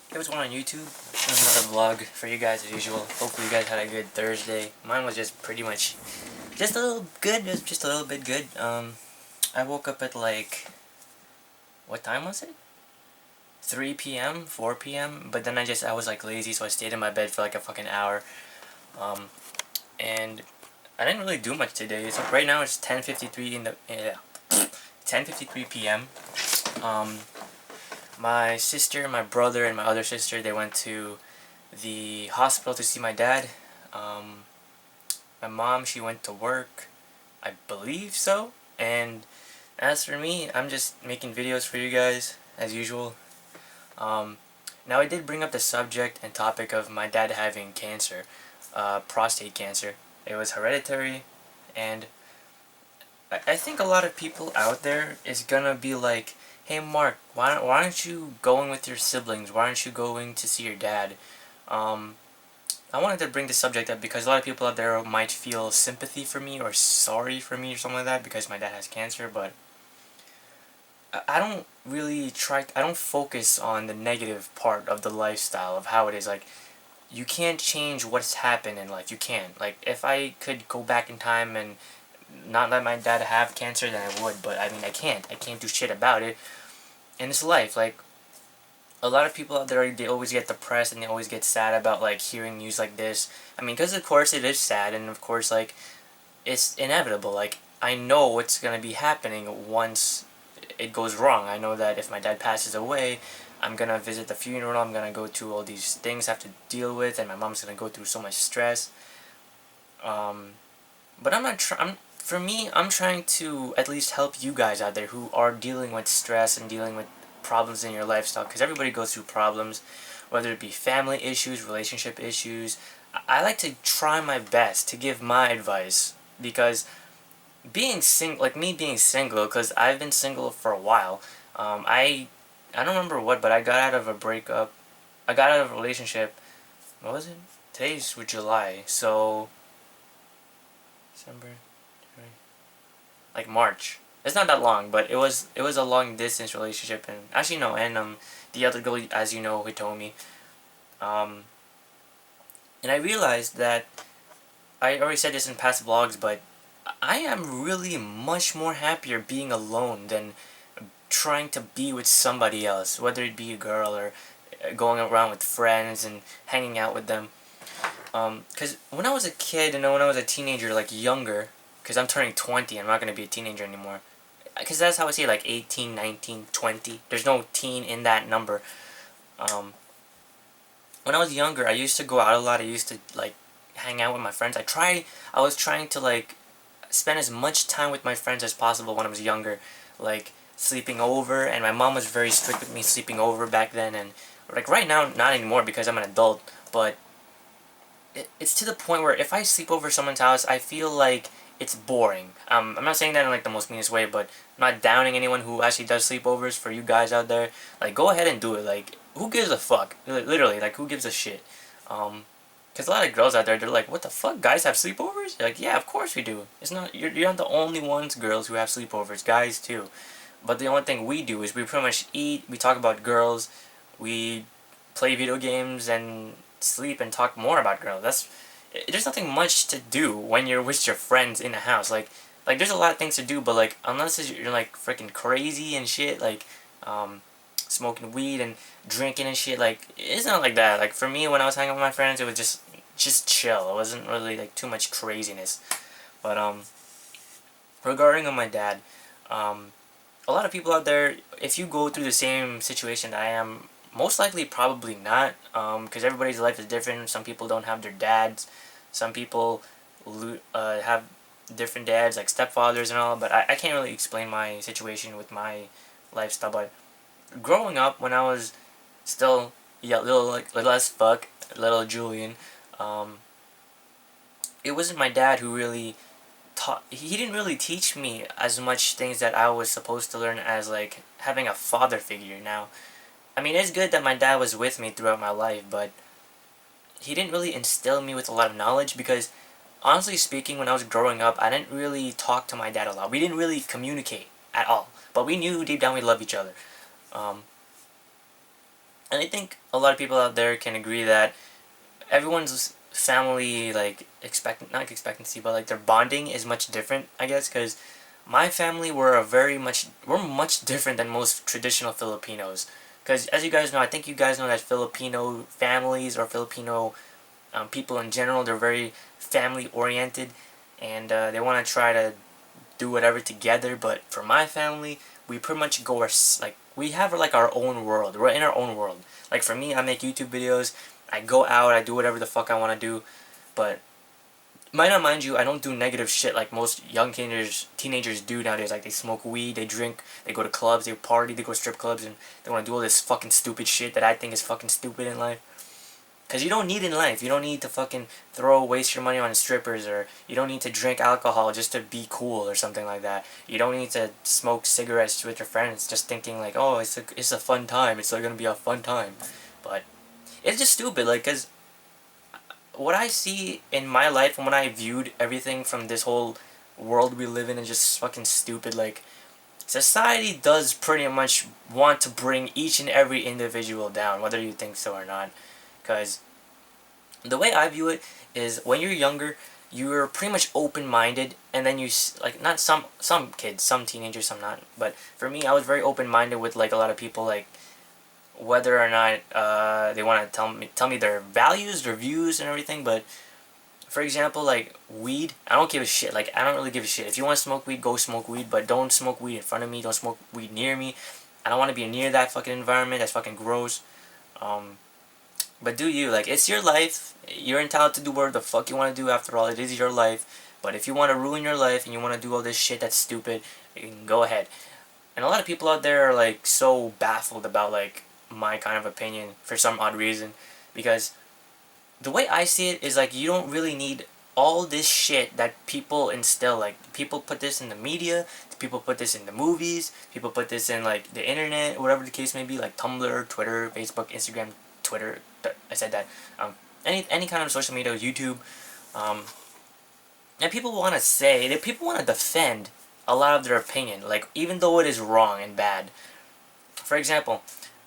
Hey, what's going on YouTube? Another vlog for you guys as usual. Hopefully you guys had a good Thursday. Mine was just pretty much just a little good, just a little bit good. I woke up at like, what time was it? 3 p.m., 4 p.m. But then I was like lazy, so I stayed in my bed for like a fucking hour. And I didn't really do much today. So right now it's 10:53 in the 10:53 p.m. My sister, my brother, and my other sister, they went to the hospital to see my dad. My mom, she went to work, I believe so. And as for me, I'm just making videos for you guys, as usual. Now I did bring up the subject and topic of my dad having cancer, prostate cancer. It was hereditary, and I think a lot of people out there is gonna be like, hey Mark, why aren't you going with your siblings? Why aren't you going to see your dad? I wanted to bring this subject up because a lot of people out there might feel sympathy for me or sorry for me or something like that because my dad has cancer, but I don't really I don't focus on the negative part of the lifestyle of how it is. Like, you can't change what's happened in life. You can't. Like, if I could go back in time and not let my dad have cancer, then I would, but I mean, I can't do shit about it. And it's life. Like, a lot of people out there, they always get depressed and they always get sad about like hearing news like this. I mean, because of course it is sad, and of course like it's inevitable. Like, I know what's gonna be happening once it goes wrong. I know that if my dad passes away, I'm gonna visit the funeral, I'm gonna go through all these things I have to deal with, and my mom's gonna go through so much stress. But I'm not for me, I'm trying to at least help you guys out there who are dealing with stress and dealing with problems in your lifestyle, because everybody goes through problems, whether it be family issues, relationship issues. I like to try my best to give my advice, because being single, because I've been single for a while. I don't remember what, but I got out of a breakup. I got out of a relationship. What was it? Today's with July, so December, like March. It's not that long, but it was a long distance relationship, and actually no, and the other girl, as you know, Hitomi. And I realized that I already said this in past vlogs, but I am really much more happier being alone than trying to be with somebody else, whether it be a girl or going around with friends and hanging out with them. Because when I was a kid and when I was a teenager, like younger, because I'm turning 20, I'm not going to be a teenager anymore. Because that's how I see it, like 18, 19, 20. There's no teen in that number. When I was younger, I used to go out a lot. I used to, like, hang out with my friends. I was trying to, like, spend as much time with my friends as possible when I was younger. Like, sleeping over, and my mom was very strict with me sleeping over back then. And, like, right now, not anymore because I'm an adult, but it's to the point where if I sleep over someone's house, I feel like it's boring. I'm not saying that in like the most meanest way, but I'm not downing anyone who actually does sleepovers. For you guys out there, like, go ahead and do it. Like, who gives a fuck? Literally, like, who gives a shit? Because a lot of girls out there, they're like, what the fuck, guys have sleepovers? They're like, yeah, of course we do. It's not, you're not the only ones, girls, who have sleepovers. Guys too. But the only thing we do is we pretty much eat, we talk about girls, we play video games, and sleep and talk more about girls. There's nothing much to do when you're with your friends in a house. Like there's a lot of things to do, but like, unless you're like freaking crazy and shit, like smoking weed and drinking and shit, like, it's not like that. Like, for me, when I was hanging with my friends, it was just chill. It wasn't really like too much craziness. But regarding on my dad, a lot of people out there, if you go through the same situation that I am, most likely probably not, because everybody's life is different. Some people don't have their dads. Some people have different dads, like stepfathers and all, but I can't really explain my situation with my lifestyle. But growing up, when I was still little as fuck, little Julian, it wasn't my dad who really he didn't really teach me as much things that I was supposed to learn as, like, having a father figure. Now, I mean, it's good that my dad was with me throughout my life, but he didn't really instill me with a lot of knowledge because, honestly speaking, when I was growing up, I didn't really talk to my dad a lot. We didn't really communicate at all, but we knew deep down we loved each other. And I think a lot of people out there can agree that everyone's family, like, not expectancy, but like their bonding is much different, I guess, because my family we're much different than most traditional Filipinos. Because as you guys know, I think you guys know that Filipino families or Filipino people in general, they're very family oriented, and they want to try to do whatever together. But for my family, we pretty much go like we have like our own world. We're in our own world. Like for me, I make YouTube videos. I go out. I do whatever the fuck I want to do. But might not mind you, I don't do negative shit like most young teenagers do nowadays. Like they smoke weed, they drink, they go to clubs, they party, they go to strip clubs, and they want to do all this fucking stupid shit that I think is fucking stupid in life. Because you don't need it in life. You don't need to fucking waste your money on strippers, or you don't need to drink alcohol just to be cool or something like that. You don't need to smoke cigarettes with your friends just thinking like, oh, it's a fun time. It's like gonna be a fun time. But it's just stupid, like, because what I see in my life and when I viewed everything from this whole world we live in is just fucking stupid. Like, society does pretty much want to bring each and every individual down, whether you think so or not. Because the way I view it is when you're younger, you're pretty much open-minded, and then like, not some kids, some teenagers, some not, but for me, I was very open-minded with like a lot of people, like whether or not they want to tell me their values, their views, and everything. But for example, like weed, I don't give a shit. Like, I don't really give a shit. If you want to smoke weed, go smoke weed, but don't smoke weed in front of me. Don't smoke weed near me. I don't want to be near that fucking environment. That's fucking gross. But do you, like, it's your life. You're entitled to do whatever the fuck you want to do. After all, it is your life. But if you want to ruin your life and you want to do all this shit that's stupid, you can go ahead. And a lot of people out there are like so baffled about like my kind of opinion for some odd reason, because the way I see it is like you don't really need all this shit that people instill. Like, people put this in the media, people put this in the movies, people put this in like the internet, whatever the case may be, like Tumblr, Twitter, Facebook, Instagram, Twitter. I said that. Any kind of social media, YouTube, and people want to say that people want to defend a lot of their opinion, like even though it is wrong and bad. For example,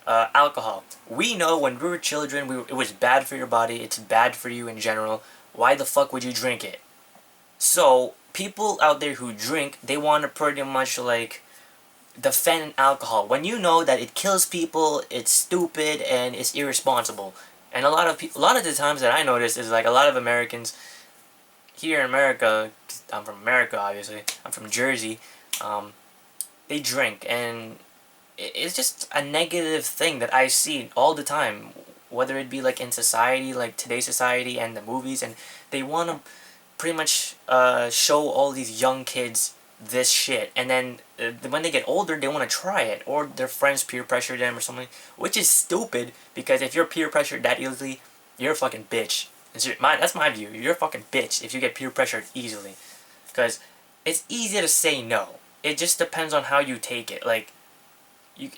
alcohol. We know when we were children, it was bad for your body. It's bad for you in general. Why the fuck would you drink it? So people out there who drink, they want to pretty much like defend alcohol when you know that it kills people, it's stupid, and it's irresponsible. And a lot of the times that I notice is like a lot of Americans here in America, 'cause I'm from America obviously, I'm from Jersey, they drink, and it's just a negative thing that I see all the time, whether it be like in society, like today's society and the movies, and they want to pretty much show all these young kids this shit, and then when they get older, they want to try it, or their friends peer pressure them or something, which is stupid, because if you're peer pressured that easily, you're a fucking bitch. That's my view. You're a fucking bitch if you get peer pressured easily, because it's easy to say no. It just depends on how you take it. Like,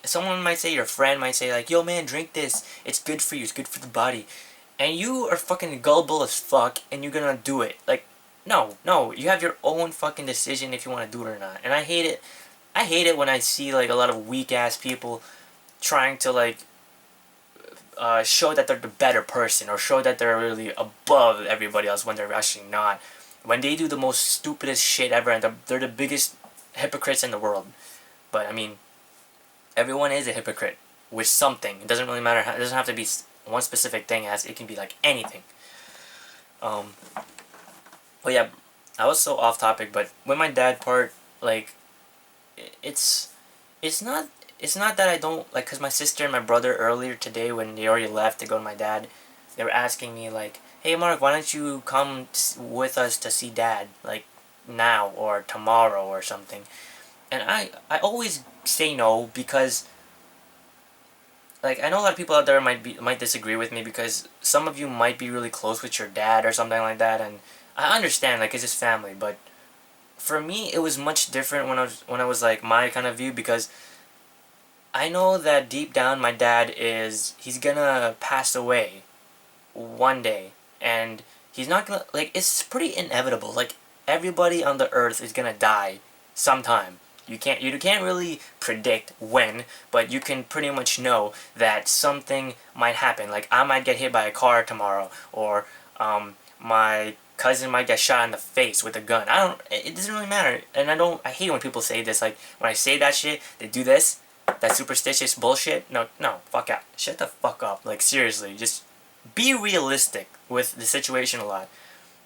someone might say, your friend might say like, yo man, drink this, it's good for you, it's good for the body, and you are fucking gullible as fuck, and you're gonna do it. Like, no, you have your own fucking decision if you want to do it or not. And I hate it when I see like a lot of weak ass people trying to like show that they're the better person, or show that they're really above everybody else when they're actually not, when they do the most stupidest shit ever, and they're the biggest hypocrites in the world. But I mean, everyone is a hypocrite with something. It doesn't really matter. It doesn't have to be one specific thing. It can be like anything. But yeah, I was so off topic. But with my dad part, like, it's not that I don't like, cause my sister and my brother earlier today, when they already left to go to my dad, they were asking me like, hey Mark, why don't you come with us to see Dad, like now or tomorrow or something? And I always say no, because like, I know a lot of people out there might disagree with me, because some of you might be really close with your dad or something like that, and I understand, like, it's his family. But for me, it was much different when I was like my kind of view, because I know that deep down my dad he's gonna pass away one day, and he's not gonna, like, it's pretty inevitable. Like, everybody on the earth is gonna die sometime. You can't really predict when, but you can pretty much know that something might happen. Like, I might get hit by a car tomorrow, or my cousin might get shot in the face with a gun. It doesn't really matter. And I hate when people say this. Like, when I say that shit, they do this, that superstitious bullshit. No, fuck out. Shut the fuck up. Like, seriously, just be realistic with the situation a lot.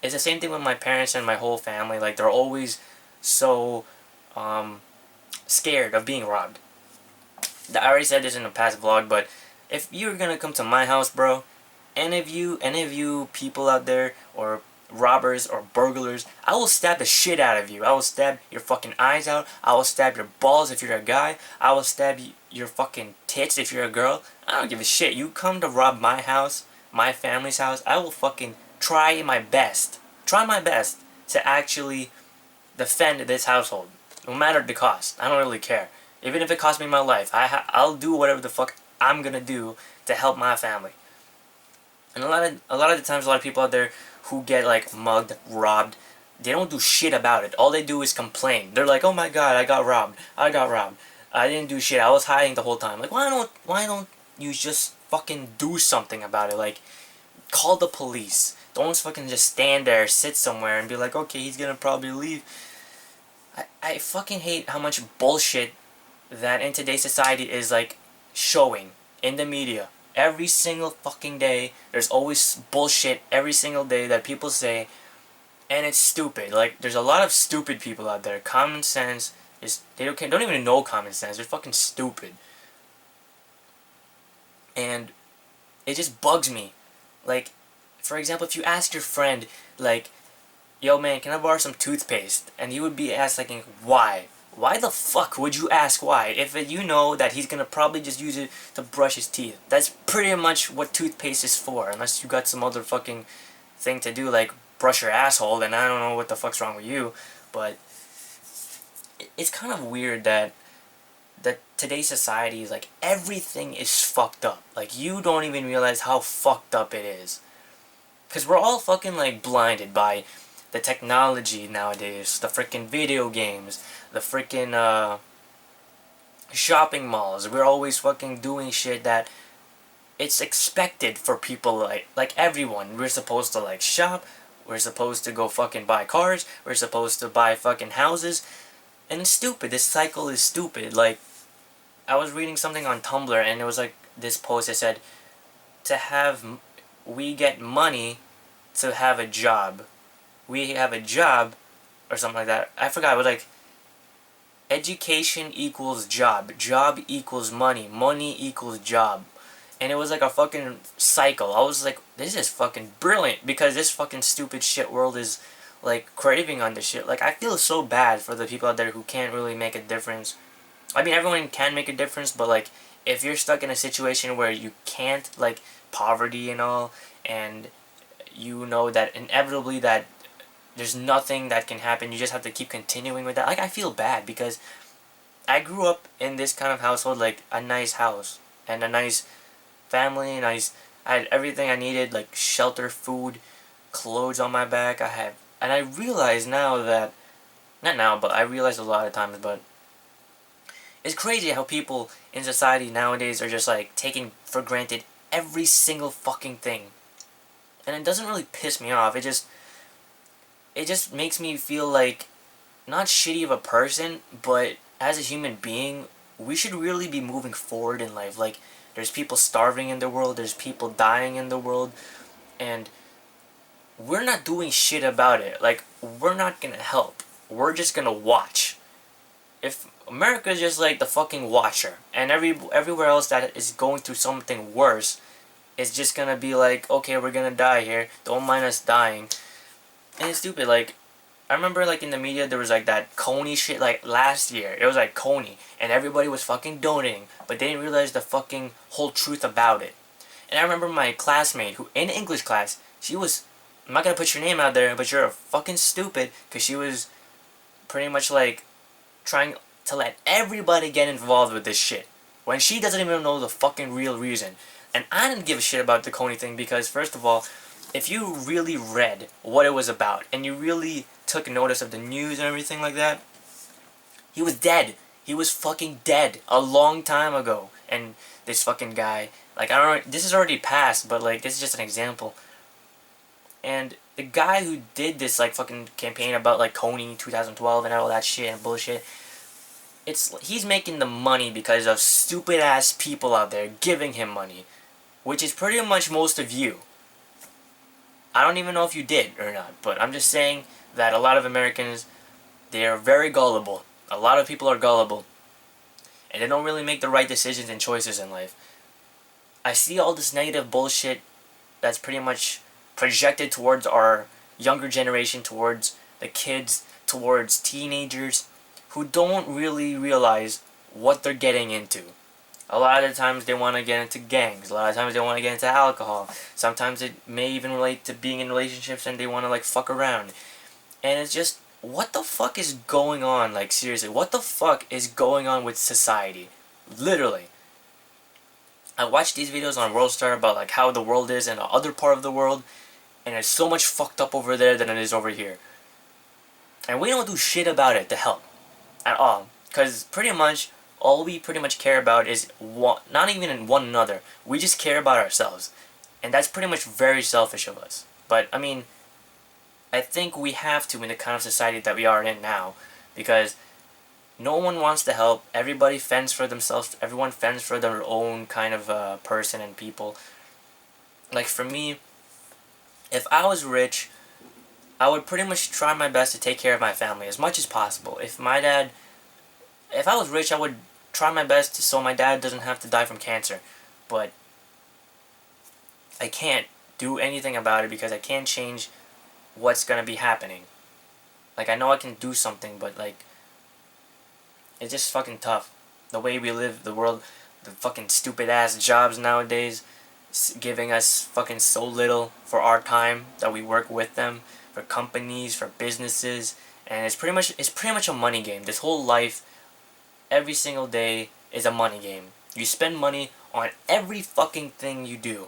It's the same thing with my parents and my whole family. Like, they're always so scared of being robbed. I already said this in a past vlog, but if you're gonna come to my house, bro, any of you people out there, or robbers or burglars, I will stab the shit out of you. I will stab your fucking eyes out. I will stab your balls if you're a guy. I will stab your fucking tits if you're a girl. I don't give a shit. You come to rob my house, my family's house, I will fucking try my best to actually defend this household, no matter the cost. I don't really care. Even if it costs me my life, I'll do whatever the fuck I'm gonna do to help my family. And a lot of the times, a lot of people out there who get like mugged, robbed, they don't do shit about it. All they do is complain. They're like, oh my god, I got robbed. I didn't do shit. I was hiding the whole time. Like, why don't you just fucking do something about it? Like, call the police. Don't fucking just stand there, sit somewhere, and be like, okay, he's gonna probably leave. I fucking hate how much bullshit that in today's society is like showing in the media. Every single fucking day, there's always bullshit every single day that people say, and it's stupid. Like, there's a lot of stupid people out there. Common sense is, they don't even know common sense. They're fucking stupid. And it just bugs me. Like, for example, if you ask your friend, like, yo man, can I borrow some toothpaste? And he would be asking, why? Why the fuck would you ask why? If you know that he's gonna probably just use it to brush his teeth. That's pretty much what toothpaste is for, unless you got some other fucking thing to do, like brush your asshole, then I don't know what the fuck's wrong with you. But it's kind of weird that today's society is like, everything is fucked up. Like, you don't even realize how fucked up it is. Because we're all fucking like blinded by the technology nowadays, the freaking video games, the freaking shopping malls. We're always fucking doing shit that it's expected for people, like everyone. We're supposed to like shop, we're supposed to go fucking buy cars, we're supposed to buy fucking houses, and it's stupid. This cycle is stupid. Like, I was reading something on Tumblr, and it was like this post that said, we get money to have a job. We have a job, or something like that. I forgot. It was like, education equals job. Job equals money. Money equals job. And it was like a fucking cycle. I was like, this is fucking brilliant, because this fucking stupid shit world is like craving on this shit. Like, I feel so bad for the people out there who can't really make a difference. I mean, everyone can make a difference, but like, if you're stuck in a situation where you can't, like poverty and all, and you know that inevitably that there's nothing that can happen, you just have to keep continuing with that. Like, I feel bad, because I grew up in this kind of household, like a nice house and a nice family, I had everything I needed, like shelter, food, clothes on my back. And I realize now that, not now, but I realize a lot of times, but it's crazy how people in society nowadays are just like taking for granted every single fucking thing. And it doesn't really piss me off. It just makes me feel like, not shitty of a person, but as a human being, we should really be moving forward in life. Like, there's people starving in the world, there's people dying in the world, and we're not doing shit about it. Like, we're not gonna help. We're just gonna watch. If America's just like the fucking watcher, and everywhere else that is going through something worse is just gonna be like, okay, we're gonna die here, don't mind us dying. And it's stupid. Like, I remember like in the media there was like that Coney shit, like last year. It was like Coney, and everybody was fucking donating, but they didn't realize the fucking whole truth about it. And I remember my classmate, who in English class, she was, I'm not gonna put your name out there, but you're fucking stupid, because she was pretty much like trying to let everybody get involved with this shit, when she doesn't even know the fucking real reason. And I didn't give a shit about the Coney thing, because first of all, if you really read what it was about, and you really took notice of the news and everything like that, He was dead. He was fucking dead a long time ago. And this fucking guy, like, I don't know, this is already past, but, like, this is just an example. And the guy who did this, like, fucking campaign about, like, Coney 2012 and all that shit and bullshit, he's making the money because of stupid-ass people out there giving him money, which is pretty much most of you. I don't even know if you did or not, but I'm just saying that a lot of Americans, they are very gullible. A lot of people are gullible, and they don't really make the right decisions and choices in life. I see all this negative bullshit that's pretty much projected towards our younger generation, towards the kids, towards teenagers, who don't really realize what they're getting into. A lot of the times they want to get into gangs. A lot of times they want to get into alcohol. Sometimes it may even relate to being in relationships and they want to, like, fuck around. And it's just, what the fuck is going on? Like, seriously, what the fuck is going on with society? Literally. I watch these videos on WorldStar about, like, how the world is in the other part of the world, and it's so much fucked up over there than it is over here. And we don't do shit about it to help. At all. Because pretty much, all we pretty much care about is not even in one another. We just care about ourselves. And that's pretty much very selfish of us. But, I mean, I think we have to in the kind of society that we are in now. Because no one wants to help. Everybody fends for themselves. Everyone fends for their own kind of person and people. Like, for me, if I was rich, I would pretty much try my best to take care of my family as much as possible. If I was rich, I would try my best so my dad doesn't have to die from cancer. But I can't do anything about it because I can't change what's gonna be happening. Like, I know I can do something, but, like, it's just fucking tough. The way we live, the world, the fucking stupid ass jobs nowadays, giving us fucking so little for our time that we work with them, for companies, for businesses, and it's pretty much a money game. This whole life, every single day, is a money game. You spend money on every fucking thing you do.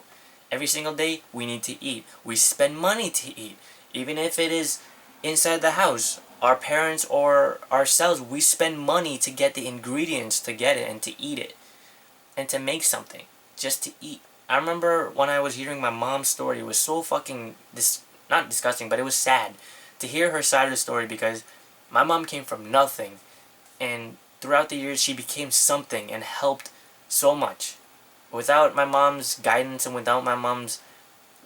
Every single day, we need to eat. We spend money to eat. Even if it is inside the house, our parents or ourselves, we spend money to get the ingredients to get it and to eat it. And to make something. Just to eat. I remember when I was hearing my mom's story, it was so fucking, not disgusting, but it was sad to hear her side of the story because my mom came from nothing. And throughout the years, she became something and helped so much. Without my mom's guidance and without my mom's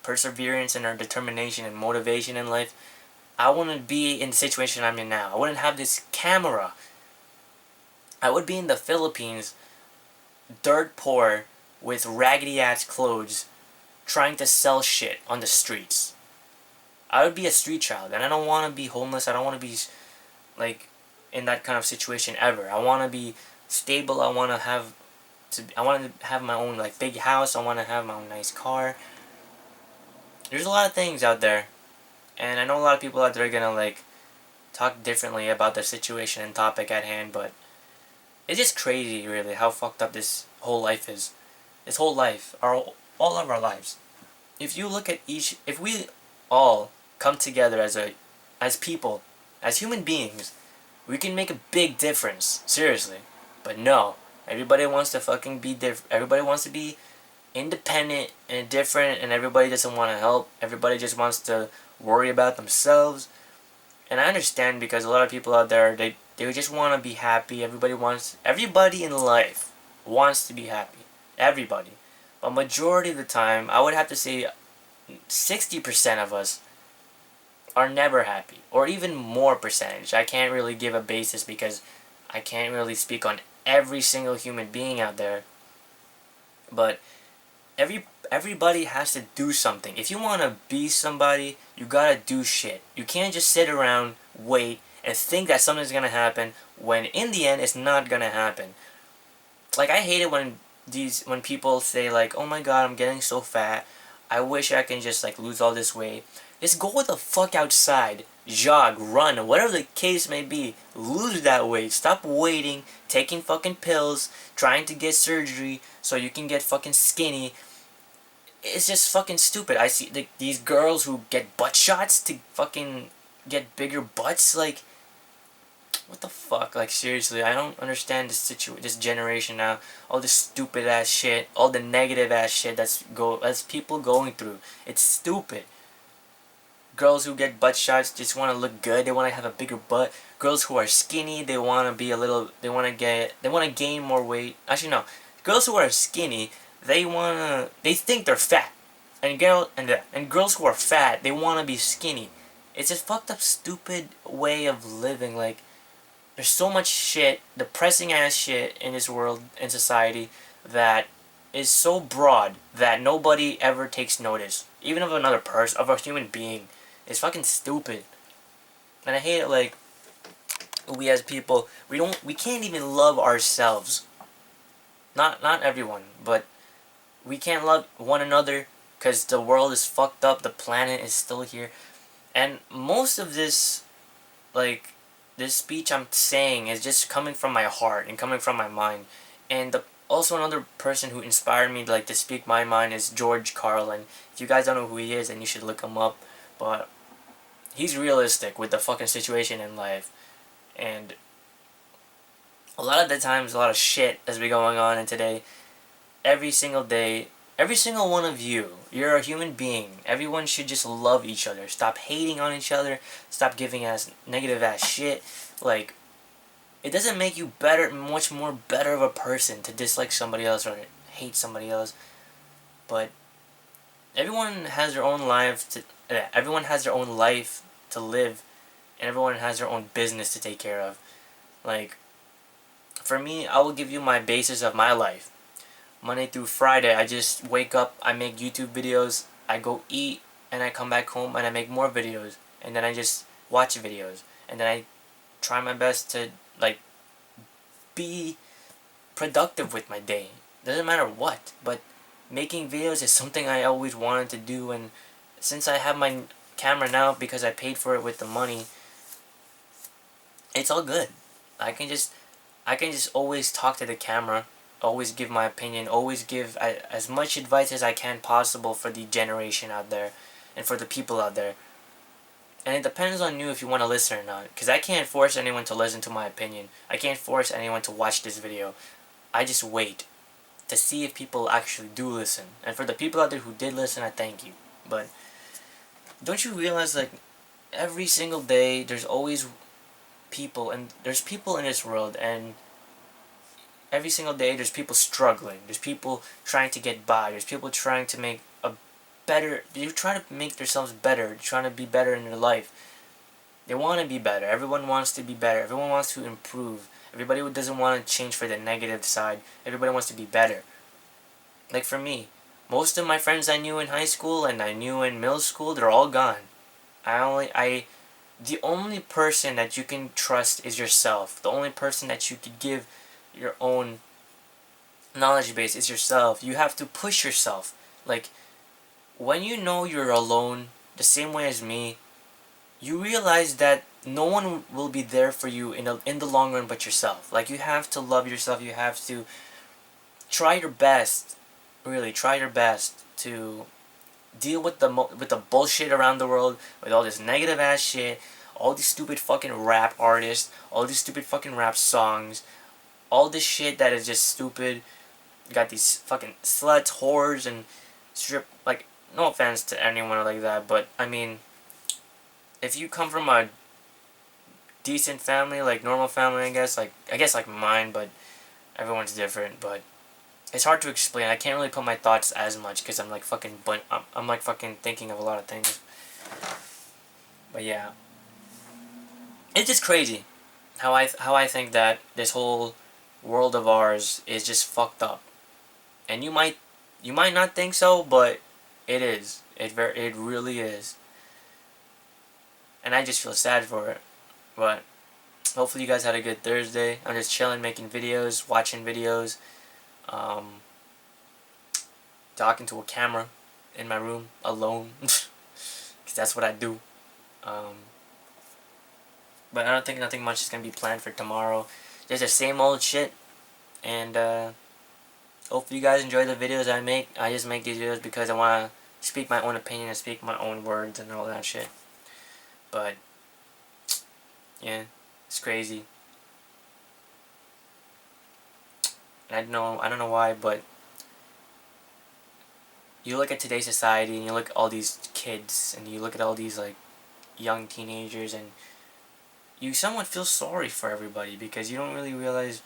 perseverance and her determination and motivation in life, I wouldn't be in the situation I'm in now. I wouldn't have this camera. I would be in the Philippines, dirt poor, with raggedy ass clothes, trying to sell shit on the streets. I would be a street child, and I don't want to be homeless. I don't want to be, like, in that kind of situation ever. I want to be stable. I want to have my own, like, big house. I want to have my own nice car. There's a lot of things out there, and I know a lot of people out there are gonna, like, talk differently about the situation and topic at hand, but it's just crazy, really, how fucked up this whole life is. This whole life, all of our lives. If you look at if we all come together as people, as human beings, we can make a big difference, seriously. But no, everybody wants to fucking be different. Everybody wants to be independent and different, and everybody doesn't want to help. Everybody just wants to worry about themselves. And I understand because a lot of people out there, they just want to be happy. Everybody in life wants to be happy. Everybody. But majority of the time, I would have to say 60% of us are never happy. Or even more percentage. I can't really give a basis because I can't really speak on every single human being out there. But everybody has to do something. If you want to be somebody, you gotta do shit. You can't just sit around, wait, and think that something's gonna happen when in the end it's not gonna happen. Like, I hate it when people say, like, oh my god, I'm getting so fat, I wish I can just, like, lose all this weight. Just go the fuck outside, jog, run, whatever the case may be, lose that weight. Stop waiting, taking fucking pills, trying to get surgery so you can get fucking skinny. It's just fucking stupid. I see these girls who get butt shots to fucking get bigger butts, like, what the fuck? Like, seriously, I don't understand this generation now. All this stupid ass shit, all the negative ass shit that's people going through. It's stupid. Girls who get butt shots just want to look good. They want to have a bigger butt. Girls who are skinny, they want to be a little. They want to gain more weight. Actually, no. Girls who are skinny, they think they're fat. And girls who are fat, they want to be skinny. It's a fucked up, stupid way of living. Like, there's so much shit, depressing ass shit in this world, in society, that is so broad that nobody ever takes notice. Even of another person, of a human being. It's fucking stupid. And I hate it, like, we as people, we can't even love ourselves. Not everyone, but we can't love one another because the world is fucked up, the planet is still here. And most of this, like, this speech I'm saying is just coming from my heart and coming from my mind. And also another person who inspired me like to speak my mind is George Carlin. If you guys don't know who he is, then you should look him up. But he's realistic with the fucking situation in life. And a lot of the times, a lot of shit has been going on in today. Every single day, every single one of you, you're a human being. Everyone should just love each other. Stop hating on each other. Stop giving us negative ass shit. Like, it doesn't make you better, much more better of a person to dislike somebody else or hate somebody else. But everyone has their own life to live, and everyone has their own business to take care of. Like, for me, I will give you my basis of my life. Monday through Friday, I just wake up, I make YouTube videos, I go eat, and I come back home and I make more videos, and then I just watch videos, and then I try my best to, like, be productive with my day. Doesn't matter what, but making videos is something I always wanted to do, and since I have my camera now because I paid for it with the money, it's all good. I can just always talk to the camera, always give my opinion, always give as much advice as I can possible for the generation out there and for the people out there. And it depends on you if you want to listen or not, because I can't force anyone to listen to my opinion. I can't force anyone to watch this video. I just wait to see if people actually do listen. And for the people out there who did listen, I thank you. But don't you realize, like, every single day there's always people, and there's people in this world, and every single day there's people struggling. There's people trying to get by. There's people trying to make a better, they're trying to make themselves better, trying to be better in their life. They want to be better. Everyone wants to be better. Everyone wants to improve. Everybody doesn't want to change for the negative side. Everybody wants to be better. Like, for me, most of my friends I knew in high school and I knew in middle school, they're all gone. The only person that you can trust is yourself. The only person that you could give your own knowledge base is yourself. You have to push yourself. Like, when you know you're alone, the same way as me, you realize that no one will be there for you in the long run but yourself. Like, you have to love yourself. You have to try your best, really try your best to deal with the bullshit around the world, with all this negative ass shit, all these stupid fucking rap artists, all these stupid fucking rap songs, all this shit that is just stupid. You got these fucking sluts, whores, and like, no offense to anyone like that, but I mean, if you come from a decent family, like normal family, I guess like mine, but everyone's different. But it's hard to explain. I can't really put my thoughts as much because I'm like fucking I'm like fucking thinking of a lot of things. But yeah, it's just crazy how I think that this whole world of ours is just fucked up. And you might not think so, but it is. It really is. And I just feel sad for it. But hopefully you guys had a good Thursday. I'm just chilling, making videos, watching videos, talking to a camera in my room alone, because that's what I do. But I don't think nothing much is gonna be planned for tomorrow. Just the same old shit. And hopefully you guys enjoy the videos I make. I just make these videos because I want to speak my own opinion and speak my own words and all that shit. But yeah, it's crazy. and I don't know why, but you look at today's society and you look at all these kids and you look at all these like young teenagers, and you somewhat feel sorry for everybody because you don't really realize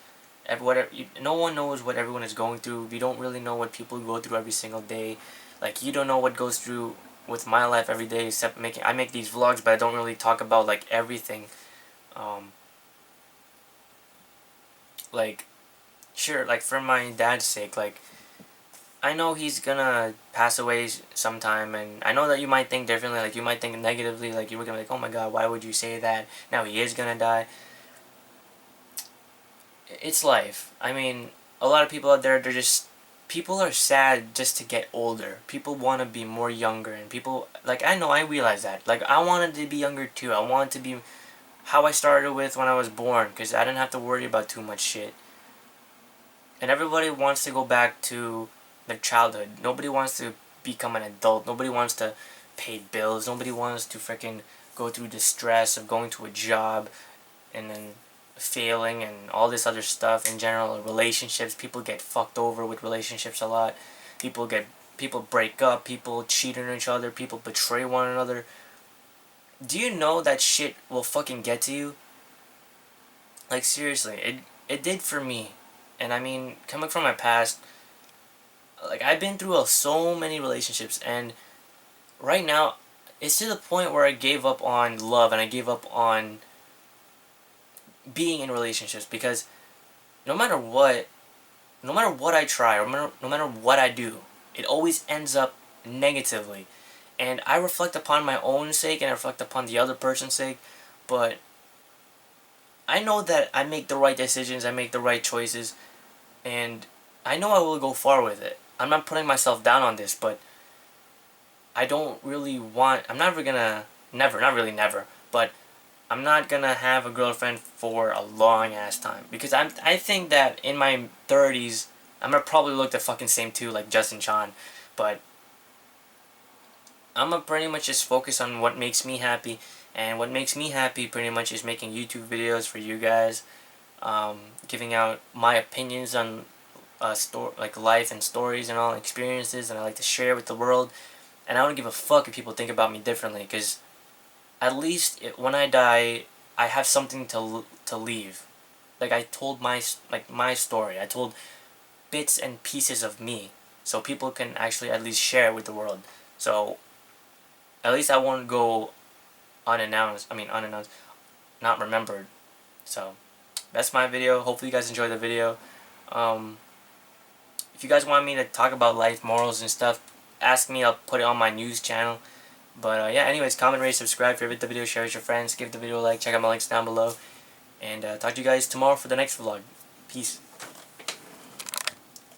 no one knows what everyone is going through. You don't really know what people go through every single day. Like, you don't know what goes through with my life every day, except I make these vlogs, but I don't really talk about like everything. Like, sure, like for my dad's sake, like I know he's gonna pass away sometime, and I know that you might think differently, like you might think negatively, like you were gonna be like, oh my god, why would you say that? Now he is gonna die. It's life. I mean, a lot of people out there, people are sad just to get older. People want to be more younger, and people, like, I know, I realize that. Like, I wanted to be younger too. I wanted to be how I started with when I was born, because I didn't have to worry about too much shit. And everybody wants to go back to their childhood. Nobody wants to become an adult. Nobody wants to pay bills. Nobody wants to freaking go through the stress of going to a job and then failing and all this other stuff in general. Relationships, people get fucked over with relationships a lot. People break up, people cheat on each other, people betray one another. Do you know that shit will fucking get to you? Like, seriously, it did for me. And I mean, coming from my past, like, I've been through so many relationships, and right now it's to the point where I gave up on love and I gave up on being in relationships, because no matter what I try, or no matter what I do, it always ends up negatively. And I reflect upon my own sake and I reflect upon the other person's sake, but I know that I make the right decisions, I make the right choices, and I know I will go far with it. I'm not putting myself down on this, but I don't really want, I'm never gonna, never, not really never, but I'm not gonna have a girlfriend for a long ass time, because I think that in my 30s I'm gonna probably look the fucking same too, like Justin Chan, but I'm gonna pretty much just focus on what makes me happy, and what makes me happy pretty much is making YouTube videos for you guys, giving out my opinions on like life and stories and all experiences, and I like to share with the world, and I don't give a fuck if people think about me differently, because at least when I die, I have something to leave. Like, I told my story. I told bits and pieces of me, so people can actually at least share with the world. So at least I won't go unannounced. I mean, unannounced, not remembered. So that's my video. Hopefully you guys enjoyed the video. If you guys want me to talk about life, morals, and stuff, ask me. I'll put it on my news channel. But yeah, anyways, comment, rate, subscribe, favorite the video, share with your friends, give the video a like, check out my links down below, and talk to you guys tomorrow for the next vlog. Peace.